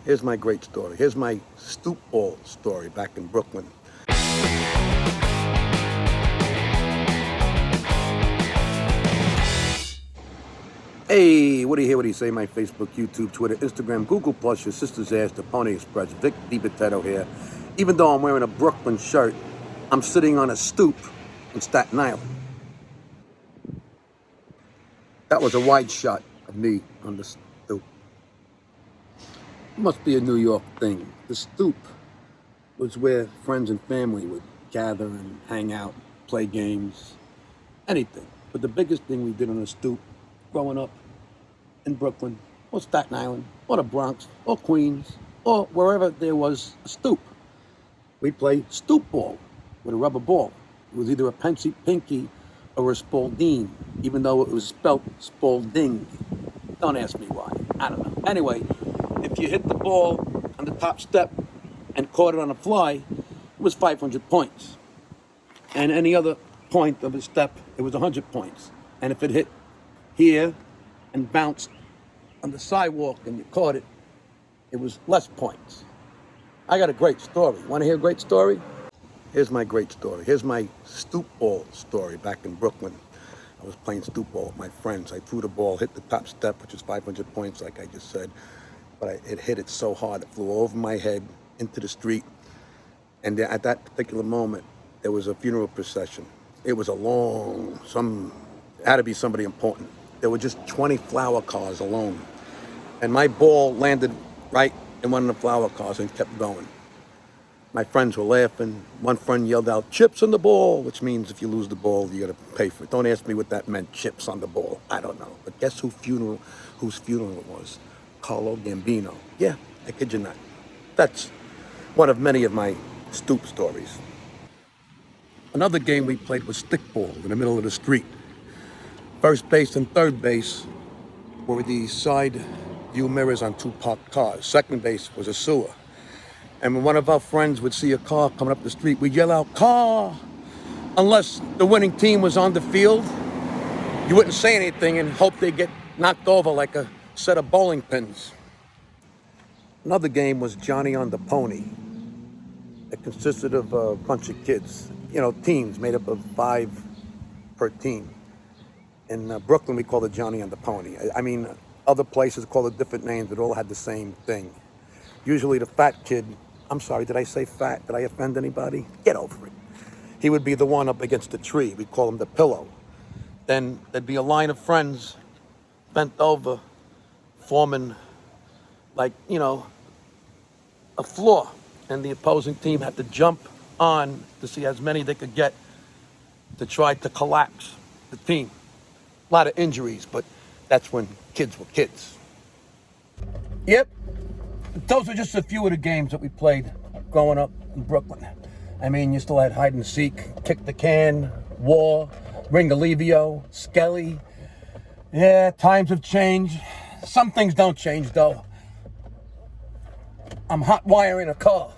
Here's my great story. Here's my stoop ball story back in Brooklyn. Hey, what do you hear? What do you say? My Facebook, YouTube, Twitter, Instagram, Google+, your sister's ass, the Pony Express, Vic Dibitetto here. Even though I'm wearing a Brooklyn shirt, I'm sitting on a stoop in Staten Island. That was a wide shot of me on the stoop. It must be a New York thing. The stoop was where friends and family would gather and hang out, play games, anything. But the biggest thing we did on the stoop growing up in Brooklyn or Staten Island or the Bronx or Queens or wherever there was a stoop, we'd play stoop ball with a rubber ball. It was either a pinky or a Spalding, even though it was spelt Spalding. Don't ask me why. I don't know. Anyway, if you hit the ball on the top step and caught it on a fly, it was 500 points. And any other point of a step, it was 100 points. And if it hit here and bounced on the sidewalk and you caught it, it was less points. I got a great story. Want to hear a great story? Here's my great story. Here's my stoop ball story back in Brooklyn. I was playing stoop ball with my friends. I threw the ball, hit the top step, which is 500 points, like I just said. But it hit it so hard, it flew over my head into the street. And at that particular moment, there was a funeral procession. It was a long, it had to be somebody important. There were just 20 flower cars alone. And my ball landed right in one of the flower cars and kept going. My friends were laughing. One friend yelled out, "Chips on the ball," which means if you lose the ball, you got to pay for it. Don't ask me what that meant, chips on the ball. I don't know. But guess whose funeral it was? Carlo Gambino. Yeah, I kid you not. That's one of many of my stoop stories. Another game we played was stickball in the middle of the street. First base and third base were the side view mirrors on two parked cars. Second base was a sewer. And when one of our friends would see a car coming up the street, we'd yell out, "Car!" Unless the winning team was on the field, you wouldn't say anything and hope they get knocked over like a set of bowling pins. Another game was Johnny on the Pony. It consisted of a bunch of kids, teams made up of 5 per team. In Brooklyn, we call it Johnny on the Pony. I mean, other places call it different names, but all had the same thing. Usually the fat kid, I'm sorry, did I say fat? Did I offend anybody? Get over it. He would be the one up against the tree. We call him the pillow. Then there'd be a line of friends bent over, forming a floor. And the opposing team had to jump on to see as many they could get to try to collapse the team. A lot of injuries, but that's when kids were kids. Yep. Those are just a few of the games that we played growing up in Brooklyn. I mean, you still had hide and seek, kick the can, war, Ringalivio, Skelly. Yeah, times have changed. Some things don't change, though. I'm hot wiring a car.